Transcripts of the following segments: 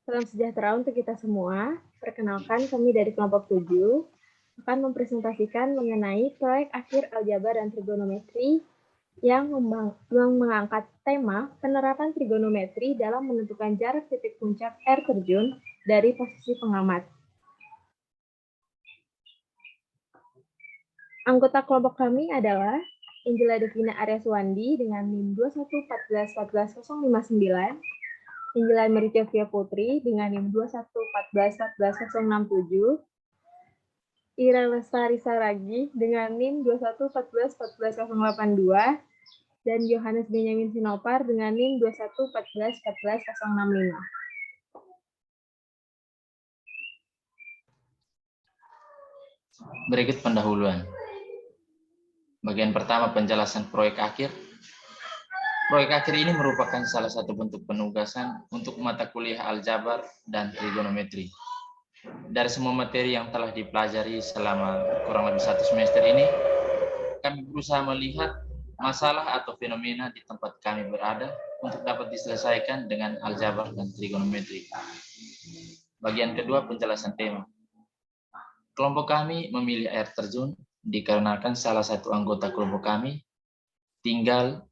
Salam sejahtera untuk kita semua. Perkenalkan, kami dari kelompok 7 akan mempresentasikan mengenai proyek akhir aljabar dan trigonometri yang mengangkat tema penerapan trigonometri dalam menentukan jarak titik puncak air terjun dari posisi pengamat. Anggota kelompok kami adalah Angela Devina Aryaswandi dengan NIM 211414059, Angela Meritia Putri dengan NIM 211414067, Ira Lestari Saragi dengan NIM 211414082, dan Yohanes Benyamin Sinopar dengan NIM 211414065. Berikut pendahuluan. Bagian pertama, penjelasan proyek akhir. Proyek akhir ini merupakan salah satu bentuk penugasan untuk mata kuliah aljabar dan trigonometri. Dari semua materi yang telah dipelajari selama kurang lebih 1 semester ini, kami berusaha melihat masalah atau fenomena di tempat kami berada untuk dapat diselesaikan dengan aljabar dan trigonometri. Bagian kedua, penjelasan tema. Kelompok kami memilih air terjun dikarenakan salah satu anggota kelompok kami tinggal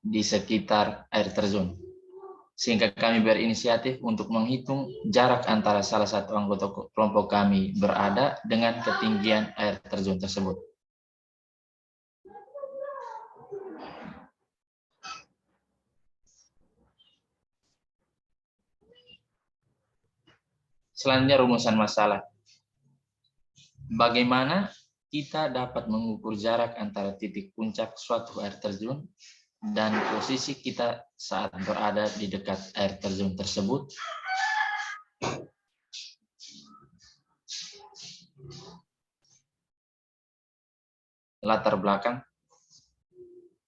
di sekitar air terjun. Sehingga kami berinisiatif untuk menghitung jarak antara salah satu anggota kelompok kami berada dengan ketinggian air terjun tersebut. Selanjutnya, rumusan masalah. Bagaimana kita dapat mengukur jarak antara titik puncak suatu air terjun dan posisi kita saat berada di dekat air terjun tersebut? Latar belakang.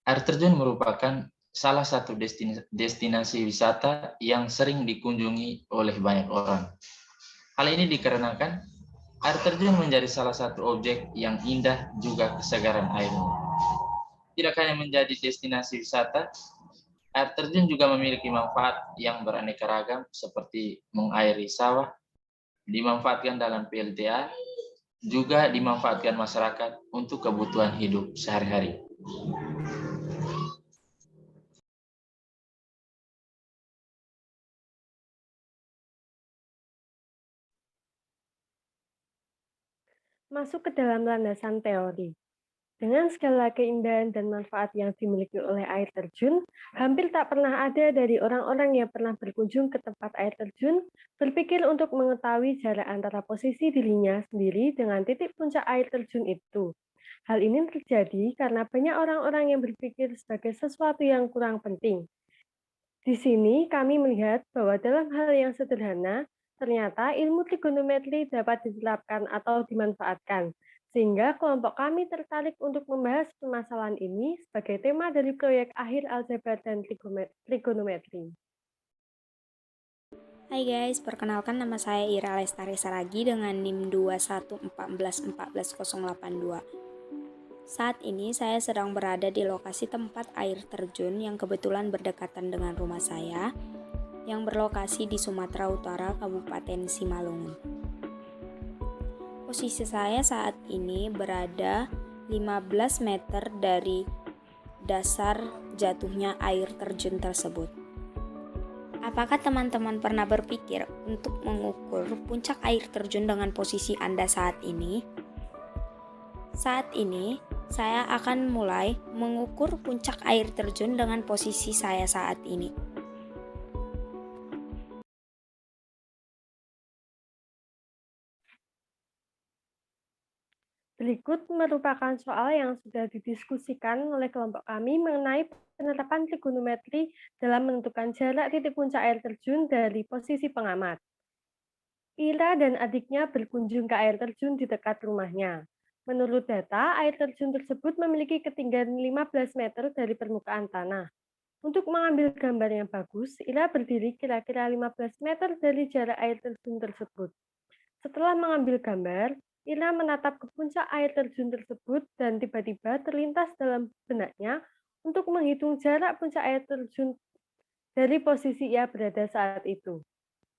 Air terjun merupakan salah satu destinasi wisata yang sering dikunjungi oleh banyak orang. Hal ini dikarenakan air terjun menjadi salah satu objek yang indah juga kesegaran airnya. Tidak hanya menjadi destinasi wisata, air terjun juga memiliki manfaat yang beraneka ragam seperti mengairi sawah, dimanfaatkan dalam PLTA, juga dimanfaatkan masyarakat untuk kebutuhan hidup sehari-hari. Masuk ke dalam landasan teori. Dengan segala keindahan dan manfaat yang dimiliki oleh air terjun, hampir tak pernah ada dari orang-orang yang pernah berkunjung ke tempat air terjun berpikir untuk mengetahui jarak antara posisi dirinya sendiri dengan titik puncak air terjun itu. Hal ini terjadi karena banyak orang-orang yang berpikir sebagai sesuatu yang kurang penting. Di sini kami melihat bahwa dalam hal yang sederhana, ternyata ilmu trigonometri dapat diterapkan atau dimanfaatkan, sehingga kelompok kami tertarik untuk membahas permasalahan ini sebagai tema dari proyek akhir aljabar dan trigonometri. Hai guys, perkenalkan nama saya Ira Lestari Saragi dengan NIM 211414082. Saat ini saya sedang berada di lokasi tempat air terjun yang kebetulan berdekatan dengan rumah saya yang berlokasi di Sumatera Utara, Kabupaten Simalungun. Posisi saya saat ini berada 15 meter dari dasar jatuhnya air terjun tersebut. Apakah teman-teman pernah berpikir untuk mengukur puncak air terjun dengan posisi Anda saat ini? Saat ini, saya akan mulai mengukur puncak air terjun dengan posisi saya saat ini. Berikut merupakan soal yang sudah didiskusikan oleh kelompok kami mengenai penerapan trigonometri dalam menentukan jarak titik puncak air terjun dari posisi pengamat. Ira dan adiknya berkunjung ke air terjun di dekat rumahnya. Menurut data, air terjun tersebut memiliki ketinggian 15 meter dari permukaan tanah. Untuk mengambil gambar yang bagus, Ira berdiri kira-kira 15 meter dari jarak air terjun tersebut. Setelah mengambil gambar, Ira menatap ke puncak air terjun tersebut dan tiba-tiba terlintas dalam benaknya untuk menghitung jarak puncak air terjun dari posisi ia berada saat itu.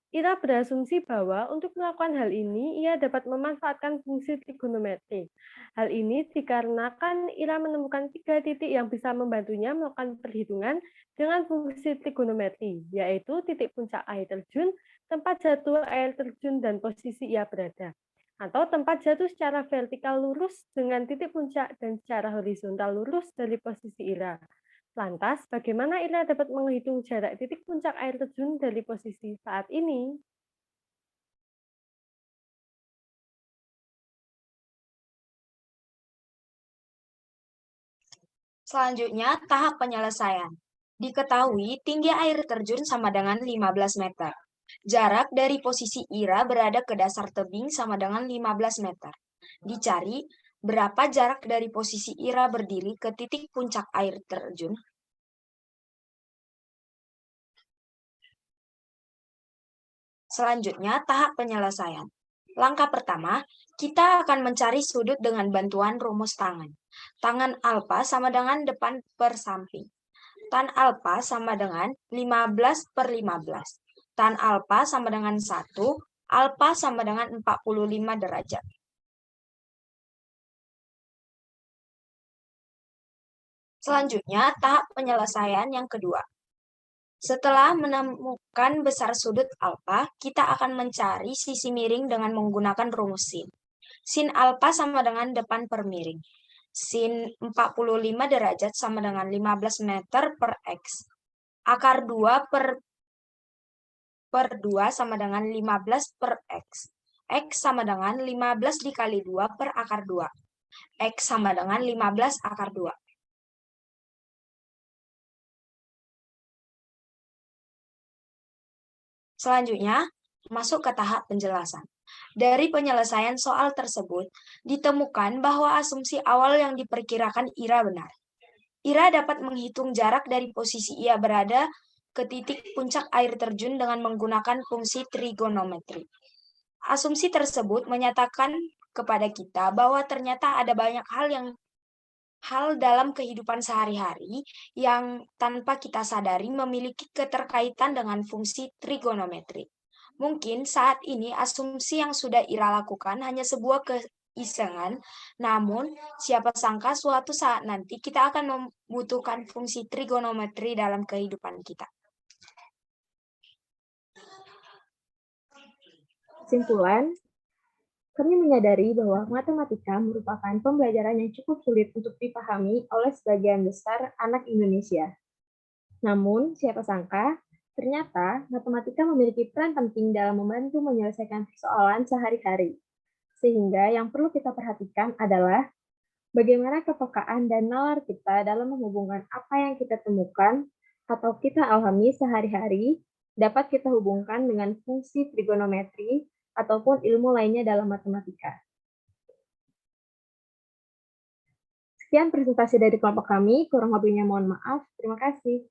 Ira berasumsi bahwa untuk melakukan hal ini, ia dapat memanfaatkan fungsi trigonometri. Hal ini dikarenakan Ira menemukan 3 titik yang bisa membantunya melakukan perhitungan dengan fungsi trigonometri, yaitu titik puncak air terjun, tempat jatuh air terjun, dan posisi ia berada. Atau tempat jatuh secara vertikal lurus dengan titik puncak dan secara horizontal lurus dari posisi Ira. Lantas, bagaimana Ira dapat menghitung jarak titik puncak air terjun dari posisi saat ini? Selanjutnya, tahap penyelesaian. Diketahui tinggi air terjun sama dengan 15 meter. Jarak dari posisi Ira berada ke dasar tebing sama dengan 15 meter. Dicari berapa jarak dari posisi Ira berdiri ke titik puncak air terjun. Selanjutnya, tahap penyelesaian. Langkah pertama, kita akan mencari sudut dengan bantuan rumus tangan. Tangan alfa sama dengan depan per samping. Tan alfa sama dengan 15 per 15. Tan alfa sama dengan 1, alfa sama dengan 45 derajat. Selanjutnya, tahap penyelesaian yang kedua. Setelah menemukan besar sudut alfa, kita akan mencari sisi miring dengan menggunakan rumus sin. Sin alfa sama dengan depan per miring. Sin 45 derajat sama dengan 15 meter per X. Akar 2 per 2 sama dengan 15 per X. X sama dengan 15 dikali 2 per akar 2. X sama dengan 15 akar 2. Selanjutnya, masuk ke tahap penjelasan. Dari penyelesaian soal tersebut, ditemukan bahwa asumsi awal yang diperkirakan Ira benar. Ira dapat menghitung jarak dari posisi ia berada ke titik puncak air terjun dengan menggunakan fungsi trigonometri. Asumsi tersebut menyatakan kepada kita bahwa ternyata ada banyak hal dalam kehidupan sehari-hari yang tanpa kita sadari memiliki keterkaitan dengan fungsi trigonometri. Mungkin saat ini asumsi yang sudah Ira lakukan hanya sebuah keisengan, namun siapa sangka suatu saat nanti kita akan membutuhkan fungsi trigonometri dalam kehidupan kita. Kesimpulan, kami menyadari bahwa matematika merupakan pembelajaran yang cukup sulit untuk dipahami oleh sebagian besar anak Indonesia. Namun, siapa sangka, ternyata matematika memiliki peran penting dalam membantu menyelesaikan persoalan sehari-hari. Sehingga yang perlu kita perhatikan adalah bagaimana kepekaan dan nalar kita dalam menghubungkan apa yang kita temukan atau kita alami sehari-hari dapat kita hubungkan dengan fungsi trigonometri ataupun ilmu lainnya dalam matematika. Sekian presentasi dari kelompok kami, kurang lebihnya mohon maaf. Terima kasih.